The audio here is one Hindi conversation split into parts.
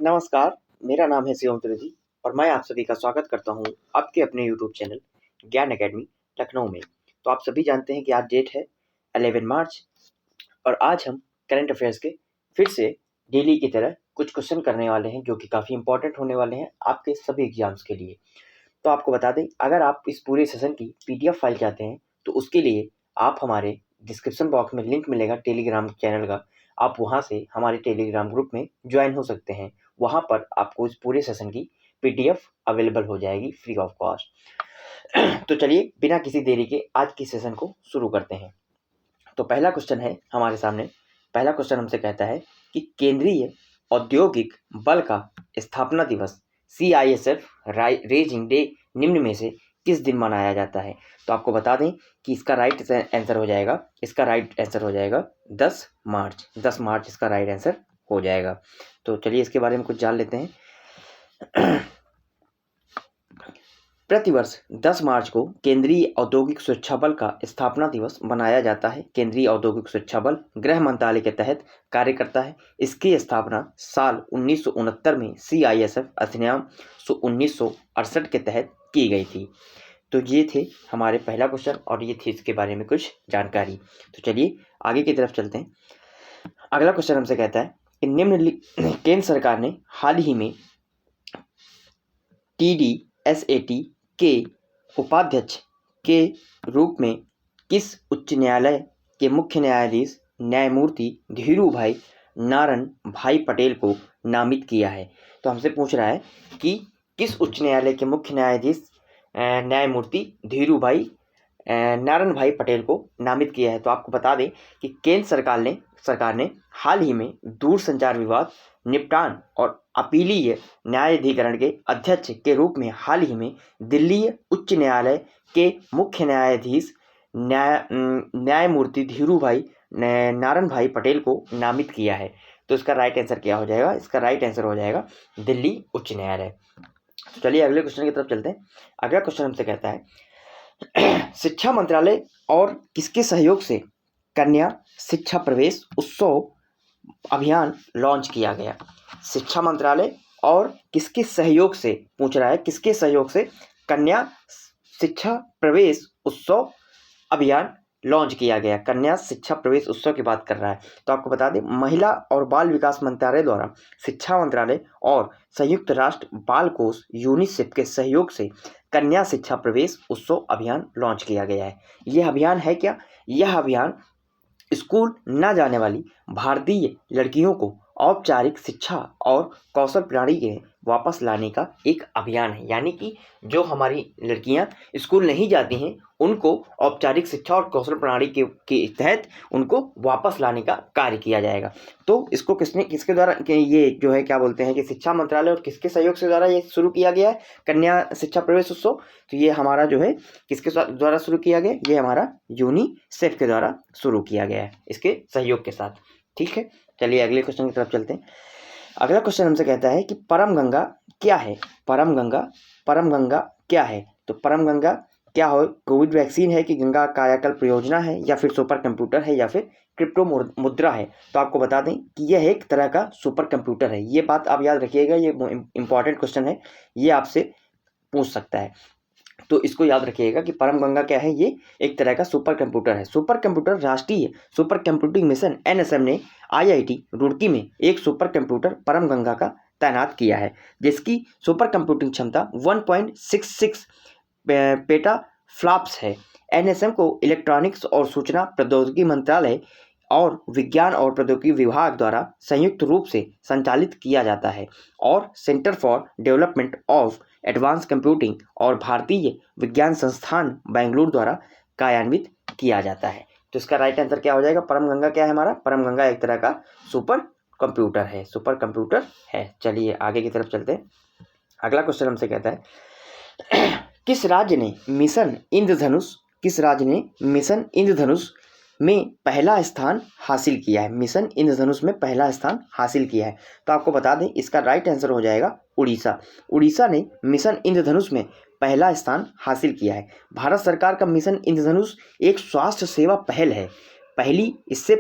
नमस्कार, मेरा नाम है शिवम त्रिवेदी और मैं आप सभी का स्वागत करता हूँ आपके अपने यूट्यूब चैनल ज्ञान अकेडमी लखनऊ में। तो आप सभी जानते हैं कि आज डेट है 11 मार्च और आज हम करंट अफेयर्स के फिर से डेली की तरह कुछ क्वेश्चन करने वाले हैं जो कि काफ़ी इंपॉर्टेंट होने वाले हैं आपके सभी एग्जाम्स के लिए। तो आपको बता दें, अगर आप इस पूरे सेशन की PDF फाइल चाहते हैं तो उसके लिए आप हमारे डिस्क्रिप्शन बॉक्स में लिंक मिलेगा टेलीग्राम चैनल का, आप वहाँ से हमारे टेलीग्राम ग्रुप में ज्वाइन हो सकते हैं। वहाँ पर आपको इस पूरे सेशन की PDF अवेलेबल हो जाएगी फ्री ऑफ कॉस्ट। तो चलिए बिना किसी देरी के आज की सेशन को शुरू करते हैं। तो पहला क्वेश्चन है हमारे सामने। पहला क्वेश्चन हमसे कहता है कि केंद्रीय औद्योगिक बल का स्थापना दिवस CISF रेजिंग डे निम्न में से किस दिन मनाया जाता है? तो आपको बता दें कि इसका राइट आंसर हो जाएगा 10 मार्च। 10 मार्च इसका राइट आंसर हो जाएगा। तो चलिए इसके बारे में कुछ जान लेते हैं। प्रतिवर्ष 10 मार्च को केंद्रीय औद्योगिक सुरक्षा बल का स्थापना दिवस मनाया जाता है। केंद्रीय औद्योगिक सुरक्षा बल गृह मंत्रालय के तहत कार्य करता है। इसकी स्थापना साल 1969 में CISF अधिनियम 1968 के तहत की गई थी। तो ये थे हमारे पहला क्वेश्चन और ये थी इसके बारे में कुछ जानकारी। तो चलिए आगे की तरफ चलते हैं। अगला क्वेश्चन हमसे कहता है कि केंद्र सरकार ने हाल ही में TDSAT के उपाध्यक्ष के रूप में किस उच्च न्यायालय के मुख्य न्यायाधीश न्यायमूर्ति धीरू भाई नारायण भाई पटेल को नामित किया है? तो हमसे पूछ रहा है कि किस उच्च न्यायालय के मुख्य न्यायाधीश न्यायमूर्ति धीरू भाई नारायण भाई पटेल को नामित किया है। तो आपको बता दें कि केंद्र सरकार ने हाल ही में दूरसंचार विवाद निपटान और अपीलीय न्यायाधिकरण के अध्यक्ष के रूप में हाल ही में दिल्ली उच्च न्यायालय के मुख्य न्यायाधीश न्यायमूर्ति धीरू भाई नारायण भाई पटेल को नामित किया है। तो इसका राइट आंसर क्या हो जाएगा? इसका राइट आंसर हो जाएगा दिल्ली उच्च न्यायालय। तो चलिए अगले क्वेश्चन की तरफ चलते हैं। अगला क्वेश्चन हमसे कहता है शिक्षा मंत्रालय और किसके सहयोग से कन्या शिक्षा प्रवेश उत्सव अभियान लॉन्च किया गया? शिक्षा मंत्रालय और किसके सहयोग से पूछ रहा है, किसके सहयोग से कन्या शिक्षा प्रवेश उत्सव अभियान लॉन्च किया गया? कन्या शिक्षा प्रवेश उत्सव की बात कर रहा है। तो आपको बता दें, महिला और बाल विकास मंत्रालय द्वारा शिक्षा मंत्रालय और संयुक्त राष्ट्र बाल कोष यूनिसेफ के सहयोग से कन्या शिक्षा प्रवेश उत्सव अभियान लॉन्च किया गया है। यह अभियान है क्या? यह अभियान स्कूल न जाने वाली भारतीय लड़कियों को औपचारिक शिक्षा और कौशल प्रणाली में वापस लाने का एक अभियान है। यानी कि जो हमारी लड़कियां स्कूल नहीं जाती हैं उनको औपचारिक शिक्षा और कौशल प्रणाली के तहत उनको वापस लाने का कार्य किया जाएगा। तो इसको किसके द्वारा ये जो है क्या बोलते हैं कि शिक्षा मंत्रालय और किसके सहयोग से द्वारा ये शुरू किया गया है कन्या शिक्षा प्रवेश उत्सव? तो ये हमारा जो है किसके द्वारा शुरू किया गया? ये हमारा यूनिसेफ के द्वारा शुरू किया गया है, इसके सहयोग के साथ। ठीक है, चलिए अगले क्वेश्चन की तरफ चलते हैं। अगला क्वेश्चन हमसे कहता है कि परम गंगा क्या है? परम गंगा क्या है? तो परम गंगा क्या हो? कोविड वैक्सीन है कि गंगा कायाकल्प परियोजना है या फिर सुपर कंप्यूटर है या फिर क्रिप्टो मुद्रा है? तो आपको बता दें कि यह एक तरह का सुपर कंप्यूटर है। ये बात आप याद रखिएगा, ये इंपॉर्टेंट क्वेश्चन है, ये आपसे पूछ सकता है। तो इसको याद रखिएगा कि परम गंगा क्या है? ये एक तरह का सुपर कंप्यूटर है। सुपर कंप्यूटर राष्ट्रीय सुपर कंप्यूटिंग मिशन NSM ने IIT रुड़की में एक सुपर कंप्यूटर परम गंगा का तैनात किया है, जिसकी सुपर कंप्यूटिंग क्षमता 1.66 पेटा फ्लॉप्स है। NSM को इलेक्ट्रॉनिक्स और सूचना प्रौद्योगिकी मंत्रालय और विज्ञान और प्रौद्योगिकी विभाग द्वारा संयुक्त रूप से संचालित किया जाता है और centre for development of advance computing और भारतीय विज्ञान संस्थान बेंगलुरु द्वारा कार्यान्वित किया जाता है। तो इसका राइट आंसर क्या हो जाएगा? परम गंगा क्या है हमारा? परम गंगा एक तरह का सुपर कंप्यूटर है, सुपर कंप्यूटर है। चलिए आगे की तरफ चलते हैं। अगला क्वेश्चन हमसे कहता है किस राज्य ने मिशन इंद्रधनुष में पहला स्थान हासिल किया है? मिशन इंद्रधनुष में पहला स्थान हासिल किया है। तो आपको बता दें इसका राइट आंसर हो जाएगा उड़ीसा। उड़ीसा ने मिशन इंद्रधनुष में पहला स्थान हासिल किया है। भारत सरकार का मिशन इंद्रधनुष एक स्वास्थ्य सेवा पहल है। इससे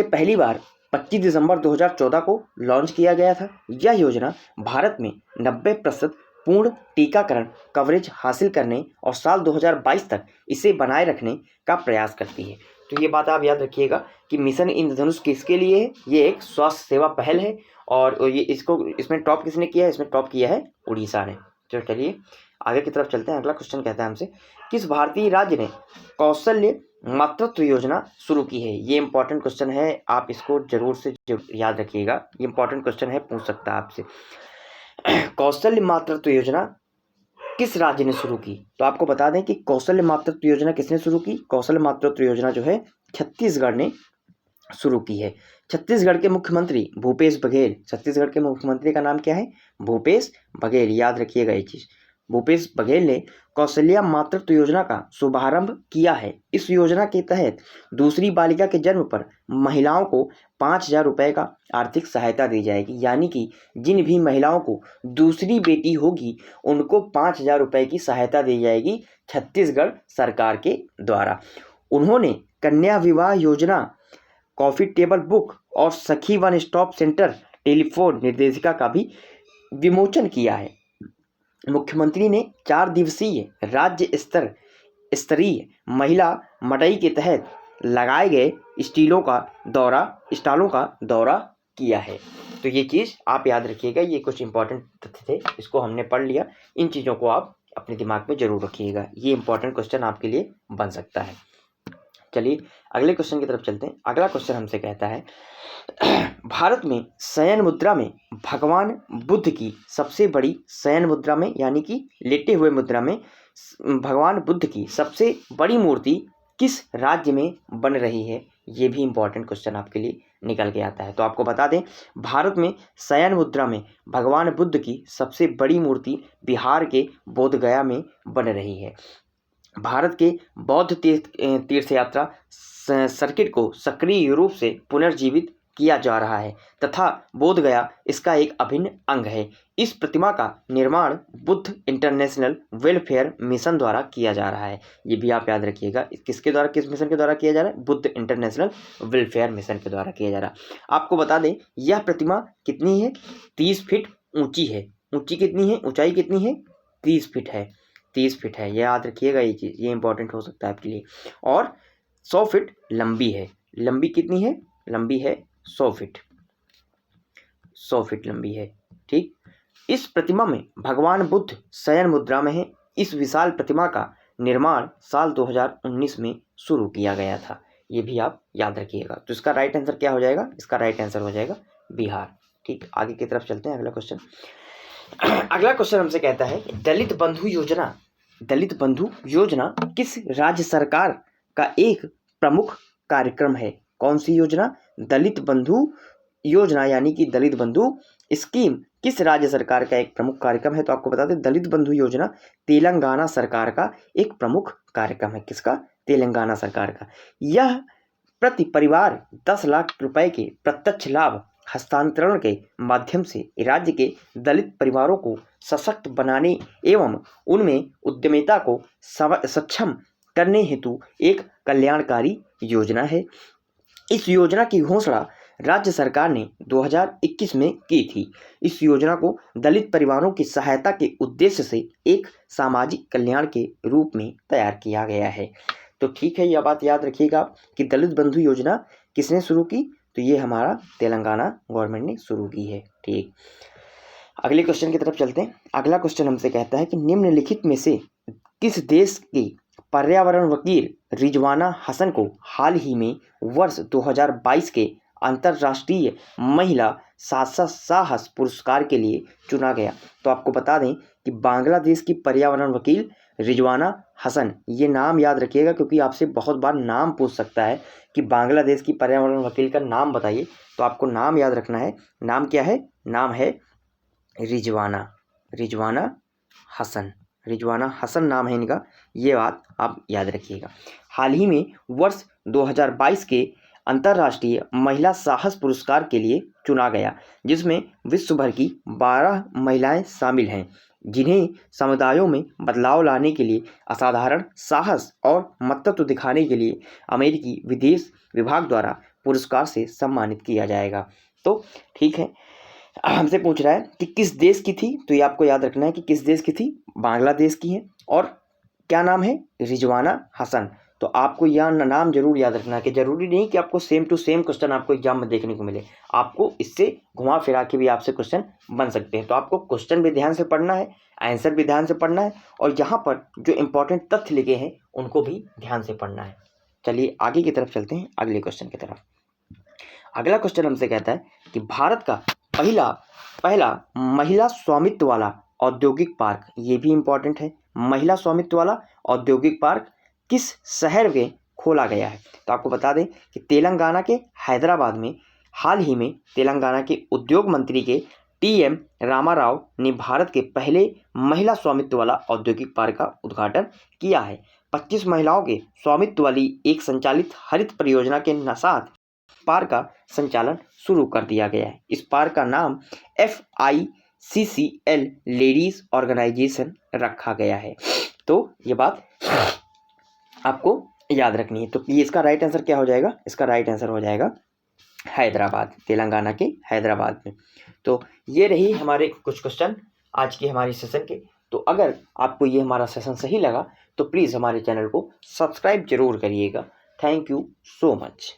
पहली बार 25 दिसंबर 2014 को लॉन्च किया गया था। यह योजना भारत में 90% पूर्ण टीकाकरण कवरेज हासिल करने और साल 2022 तक इसे बनाए रखने का प्रयास करती है। तो ये बात आप याद रखिएगा कि मिशन इंद्रधनुष किसके लिए है? ये एक स्वास्थ्य सेवा पहल है और ये इसमें टॉप किसने किया है? इसमें टॉप किया है उड़ीसा ने। तो चलिए आगे की तरफ चलते हैं। अगला क्वेश्चन कहता है हमसे, किस भारतीय राज्य ने कौशल्य मातृत्व योजना शुरू की है? ये इंपॉर्टेंट क्वेश्चन है, आप इसको जरूर से याद रखिएगा। ये इंपॉर्टेंट क्वेश्चन है, पूछ सकता है आपसे। कौशल्य मातृत्व योजना किस राज्य ने शुरू की? तो आपको बता दें कि कौशल्य मातृत्व योजना किसने शुरू की? कौशल्य मातृत्व योजना जो है छत्तीसगढ़ ने शुरू की है। छत्तीसगढ़ के मुख्यमंत्री भूपेश बघेल, छत्तीसगढ़ के मुख्यमंत्री का नाम क्या है? भूपेश बघेल, याद रखिएगा ये चीज। भूपेश बघेल ने कौशल्या मातृत्व योजना का शुभारंभ किया है। इस योजना के तहत दूसरी बालिका के जन्म पर महिलाओं को 5,000 रुपये का आर्थिक सहायता दी जाएगी। यानी कि जिन भी महिलाओं को दूसरी बेटी होगी उनको 5,000 रुपये की सहायता दी जाएगी छत्तीसगढ़ सरकार के द्वारा। उन्होंने कन्या विवाह योजना, कॉफी टेबल बुक और सखी वन स्टॉप सेंटर टेलीफोन निर्देशिका का भी विमोचन किया है। मुख्यमंत्री ने 4 दिवसीय राज्य स्तरीय महिला मड़ई के तहत लगाए गए स्टालों का दौरा किया है। तो ये चीज़ आप याद रखिएगा। ये कुछ इंपॉर्टेंट तथ्य थे, इसको हमने पढ़ लिया। इन चीज़ों को आप अपने दिमाग में जरूर रखिएगा, ये इंपॉर्टेंट क्वेश्चन आपके लिए बन सकता है। चलिए अगले क्वेश्चन की तरफ चलते हैं। अगला क्वेश्चन हमसे कहता है, भारत में शयन मुद्रा में भगवान बुद्ध की सबसे बड़ी शयन मुद्रा में यानी कि लेटे हुए मुद्रा में भगवान बुद्ध की सबसे बड़ी मूर्ति किस राज्य में बन रही है? ये भी इंपॉर्टेंट क्वेश्चन आपके लिए निकल के आता है। तो आपको बता दें, भारत में शयन मुद्रा में भगवान बुद्ध की सबसे बड़ी मूर्ति बिहार के बोधगया में बन रही है। भारत के बौद्ध तीर्थ यात्रा सर्किट को सक्रिय रूप से पुनर्जीवित किया जा रहा है तथा बोधगया इसका एक अभिन्न अंग है। इस प्रतिमा का निर्माण बुद्ध इंटरनेशनल वेलफेयर मिशन द्वारा किया जा रहा है। ये भी आप याद रखिएगा, किसके द्वारा, किस मिशन के द्वारा किया जा रहा है? बुद्ध इंटरनेशनल वेलफेयर मिशन के द्वारा किया जा रहा है। आपको बता दें यह प्रतिमा कितनी है? 30 फीट ऊंची है। ऊंची कितनी है? ऊंचाई कितनी है? 30 फीट है। 30 फीट है, ये याद रखिएगा। ये चीज़ ये इंपॉर्टेंट हो सकता है आपके लिए। और 100 फीट लंबी है। लंबी कितनी है? लंबी है 100 फीट। 100 फीट लंबी है। ठीक, इस प्रतिमा में भगवान बुद्ध शयन मुद्रा में है। इस विशाल प्रतिमा का निर्माण साल 2019 में शुरू किया गया था। ये भी आप याद रखिएगा। तो इसका राइट आंसर क्या हो जाएगा? इसका राइट आंसर हो जाएगा बिहार। ठीक, आगे की तरफ चलते हैं। अगला क्वेश्चन अगला क्वेश्चन हमसे कहता है, दलित बंधु योजना किस राज्य सरकार का एक प्रमुख कार्यक्रम है? कौन सी योजना? दलित बंधु योजना यानी कि दलित बंधु स्कीम किस राज्य सरकार का एक प्रमुख कार्यक्रम है? तो आपको बता दें दलित बंधु योजना तेलंगाना सरकार का एक प्रमुख कार्यक्रम है। किसका? तेलंगाना सरकार का। यह प्रति परिवार 10 लाख रुपए के प्रत्यक्ष लाभ हस्तांतरण के माध्यम से राज्य के दलित परिवारों को सशक्त बनाने एवं उनमें उद्यमिता को सक्षम करने हेतु एक कल्याणकारी योजना है। इस योजना की घोषणा राज्य सरकार ने 2021 में की थी। इस योजना को दलित परिवारों की सहायता के उद्देश्य से एक सामाजिक कल्याण के रूप में तैयार किया गया है। तो ठीक है, यह बात याद रखिएगा कि दलित बंधु योजना किसने शुरू की? तो ये हमारा तेलंगाना गवर्नमेंट ने शुरू की है। ठीक, अगले क्वेश्चन की तरफ चलते हैं। अगला क्वेश्चन हमसे कहता है कि निम्नलिखित में से किस देश की पर्यावरण वकील रिजवाना हसन को हाल ही में वर्ष 2022 के अंतर्राष्ट्रीय महिला साहस पुरस्कार के लिए चुना गया? तो आपको बता दें कि बांग्लादेश की पर्यावरण वकील रिजवाना हसन, ये नाम याद रखिएगा क्योंकि आपसे बहुत बार नाम पूछ सकता है कि बांग्लादेश की पर्यावरण वकील का नाम बताइए। तो आपको नाम याद रखना है। नाम क्या है? नाम है रिजवाना हसन नाम है इनका। ये बात आप याद रखिएगा। हाल ही में वर्ष 2022 के अंतर्राष्ट्रीय महिला साहस पुरस्कार के लिए चुना गया, जिसमें विश्व भर की 12 महिलाएं शामिल हैं जिन्हें समुदायों में बदलाव लाने के लिए असाधारण साहस और मत्तत्व दिखाने के लिए अमेरिकी विदेश विभाग द्वारा पुरस्कार से सम्मानित किया जाएगा। तो ठीक है, हमसे पूछ रहा है कि किस देश की थी, तो ये आपको याद रखना है कि किस देश की थी, बांग्लादेश की है। और क्या नाम है, रिजवाना हसन। तो आपको यह नाम जरूर याद रखना है कि जरूरी नहीं कि आपको सेम टू सेम क्वेश्चन आपको एग्जाम में देखने को मिले, आपको इससे घुमा फिरा के भी आपसे क्वेश्चन बन सकते हैं। तो आपको क्वेश्चन भी ध्यान से पढ़ना है, आंसर भी ध्यान से पढ़ना है, और यहाँ पर जो इंपॉर्टेंट तथ्य लिखे हैं उनको भी ध्यान से पढ़ना है। चलिए आगे की तरफ चलते हैं, अगले क्वेश्चन की तरफ। अगला क्वेश्चन हमसे कहता है कि भारत का पहला महिला स्वामित्व वाला औद्योगिक पार्क, ये भी इंपॉर्टेंट है, महिला स्वामित्व वाला औद्योगिक पार्क किस शहर में खोला गया है। तो आपको बता दें कि तेलंगाना के हैदराबाद में हाल ही में तेलंगाना के उद्योग मंत्री के टीएम रामाराव ने भारत के पहले महिला स्वामित्व वाला औद्योगिक पार्क का उद्घाटन किया है। 25 महिलाओं के स्वामित्व वाली एक संचालित हरित परियोजना के साथ पार्क का संचालन शुरू कर दिया गया है। इस पार्क का नाम FICCL लेडीज ऑर्गेनाइजेशन रखा गया है। तो ये बात आपको याद रखनी है। तो ये इसका राइट आंसर क्या हो जाएगा, इसका राइट आंसर हो जाएगा हैदराबाद, तेलंगाना के हैदराबाद में। तो ये रही हमारे कुछ क्वेश्चन आज की हमारी सेशन के। तो अगर आपको ये हमारा सेशन सही लगा तो प्लीज़ हमारे चैनल को सब्सक्राइब जरूर करिएगा। Thank you so much.